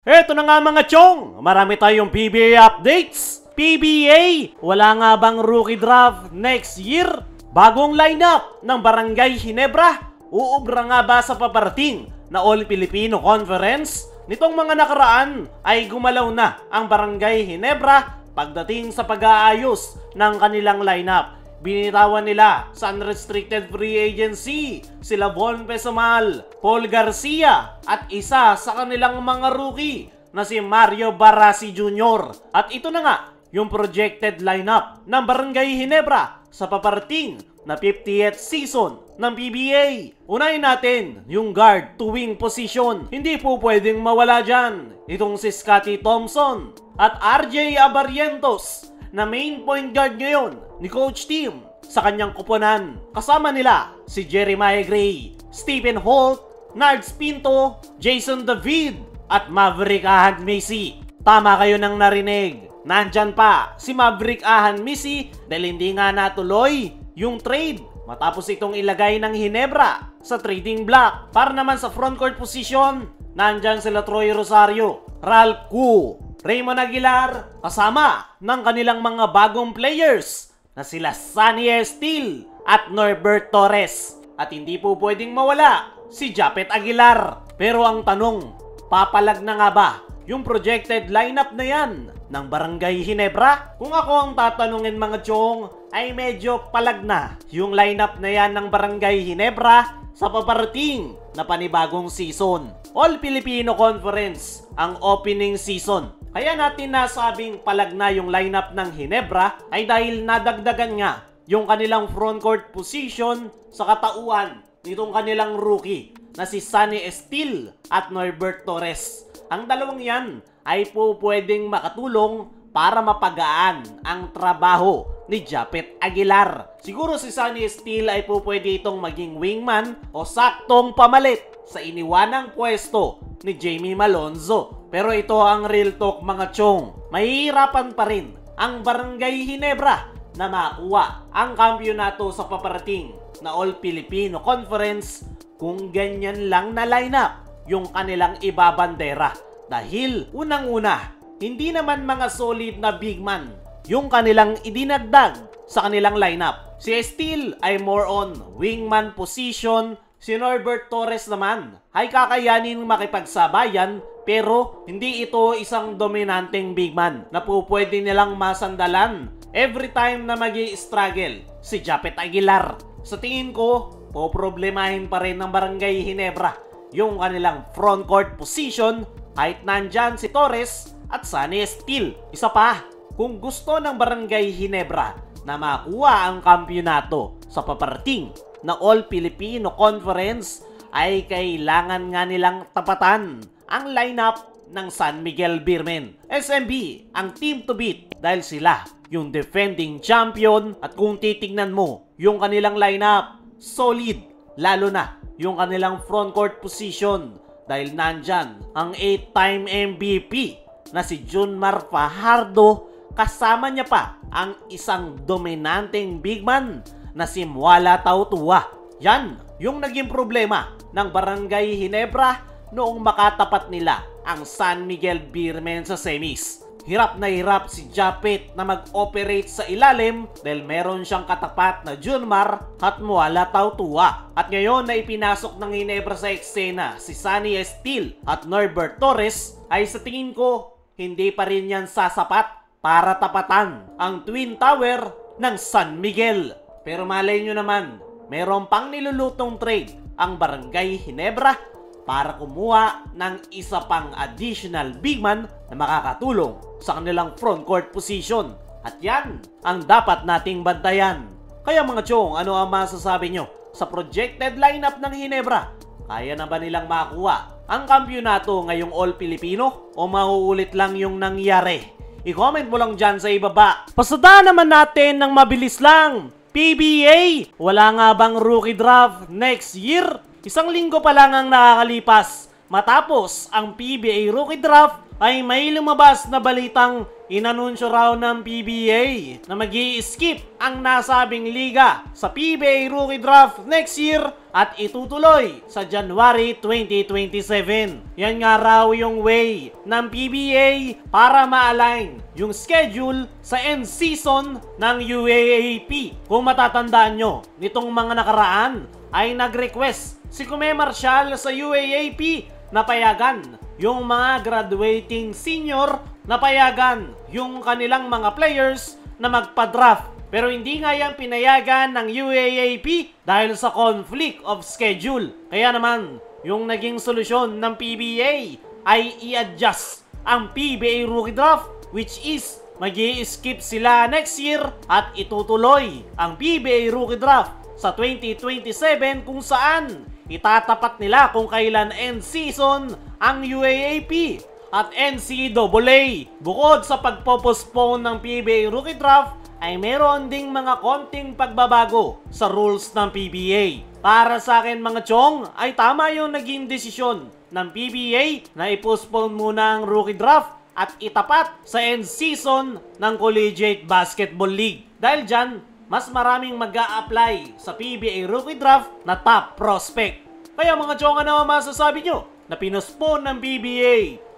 Eto na nga mga chong, marami tayong PBA updates. PBA, wala nga bang rookie draft next year? Bagong lineup ng Barangay Ginebra? Uubra nga ba sa paparating na All Filipino Conference? Nitong mga nakaraan ay gumalaw na ang Barangay Ginebra pagdating sa pag-aayos ng kanilang lineup. Binitawan nila sa unrestricted free agency sila Von Pesumal, Paul Garcia at isa sa kanilang mga rookie na si Mario Barasi Jr. At ito na nga yung projected lineup ng Barangay Ginebra sa paparating na 50th season ng PBA. Unahin natin yung guard to wing position. Hindi po pwedeng mawala dyan itong si Scotty Thompson at RJ Abarrientos na main point guard ngayon ni Coach Tim sa kanyang kuponan. Kasama nila si Jeremiah Gray, Stephen Holt, Nards Pinto, Jason David at Maverick Ahan Misi. Tama kayo nang narinig. Nandyan pa si Maverick Ahan Misi dahil hindi nga natuloy yung trade matapos itong ilagay ng Ginebra sa trading block. Para naman sa frontcourt position, nandyan sila Troy Rosario, Ralph Koo, Raymond Aguilar, kasama ng kanilang mga bagong players na sila Sunny Estil at Norbert Torres. At hindi po pwedeng mawala si Japet Aguilar. Pero ang tanong, papalag na nga ba yung projected lineup na yan ng Barangay Ginebra? Kung ako ang tatanungin mga chong, ay medyo palag na yung lineup na yan ng Barangay Ginebra sa paparating na panibagong season. All Filipino Conference ang opening season. Kaya natin nasabing palag na yung lineup ng Ginebra ay dahil nadagdagan nga yung kanilang frontcourt position sa katauhan nitong kanilang rookie na si Sunny Estil at Norbert Torres. Ang dalawang yan ay po pwedeng makatulong para mapagaan ang trabaho ni Japet Aguilar. Siguro si Sunny Estil ay po pwede itong maging wingman o saktong pamalit sa iniwanang pwesto ni Jamie Malonzo. Pero ito ang real talk mga chong. Mahihirapan pa rin ang Barangay Ginebra na makuha ang kampyonato sa paparating na All Filipino Conference kung ganyan lang na lineup yung kanilang ibabandera. Dahil unang-una, hindi naman mga solid na big man yung kanilang idinagdag sa kanilang lineup. Si Estil ay more on wingman position. Si Norbert Torres naman ay kakayanin makipagsabayan pero hindi ito isang dominanteng big man na po pwede nilang masandalan every time na magi-struggle si Japet Aguilar. Sa tingin ko, poproblemahin pa rin ng Barangay Ginebra yung kanilang frontcourt position kahit nandyan si Torres at Sunny Estil. Isa pa, kung gusto ng Barangay Ginebra na makuha ang kampyonato sa paparating na All Filipino Conference ay kailangan nga nilang tapatan ang lineup ng San Miguel Beermen. SMB ang team to beat dahil sila yung defending champion at kung titignan mo yung kanilang lineup, solid, lalo na yung kanilang frontcourt position dahil nandyan ang 8-time MVP na si Junmar Fajardo, kasama niya pa ang isang dominanteng big man na si Mwala Tautua. Yan yung naging problema ng Barangay Ginebra noong makatapat nila ang San Miguel Beermen sa semis. Hirap na hirap si Japet na mag-operate sa ilalim dahil meron siyang katapat na Junmar at Mwala Tautua. At ngayon na ipinasok ng Ginebra sa eksena si Sunny Estil at Norbert Torres ay sa tingin ko hindi pa rin yan sasapat para tapatan ang Twin Tower ng San Miguel. Pero malay nyo naman, meron pang nilulutong trade ang Barangay Ginebra para kumuha ng isa pang additional big man na makakatulong sa kanilang frontcourt position. At yan ang dapat nating bantayan. Kaya mga chong, ano ang masasabi nyo sa projected lineup ng Ginebra? Kaya na ba nilang makuha ang kampyonato ngayong All Filipino o mauulit lang yung nangyari? I-comment mo lang dyan sa ibaba. Pasada naman natin ng mabilis lang. PBA, wala nga bang rookie draft next year? Isang linggo pa lang ang nakakalipas matapos ang PBA rookie draft ay may lumabas na balitang inanunsyo raw ng PBA na mag-i-skip ang nasabing liga sa PBA Rookie Draft next year at itutuloy sa January 2027. Yan nga raw yung way ng PBA para ma-align yung schedule sa end season ng UAAP. Kung matatandaan nyo, nitong mga nakaraan ay nag-request si Kume Marshall sa UAAP na payagan yung mga graduating senior, na payagan yung kanilang mga players na magpa-draft. Pero hindi nga yan pinayagan ng UAAP dahil sa conflict of schedule. Kaya naman, yung naging solusyon ng PBA ay i-adjust ang PBA Rookie Draft, which is mag-i-skip sila next year at itutuloy ang PBA Rookie Draft sa 2027 kung saan itatapat nila kung kailan end season ang UAAP at NCAA. Bukod sa pagpopostpone ng PBA Rookie Draft, ay meron ding mga konting pagbabago sa rules ng PBA. Para sa akin mga chong, ay tama yung naging desisyon ng PBA na i-postpone muna ang Rookie Draft at itapat sa end season ng Collegiate Basketball League. Dahil dyan, mas maraming mag-a-apply sa PBA Rookie Draft na top prospect. Kaya mga chong, ano masasabi nyo na pinospone ng PBA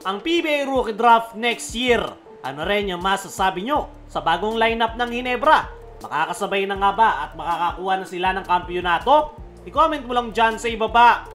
ang PBA Rookie Draft next year? Ano rin yung masasabi nyo sa bagong lineup ng Ginebra? Makakasabay na nga ba at makakakuha na sila ng kampyonato? I-comment mo lang dyan sa ibaba.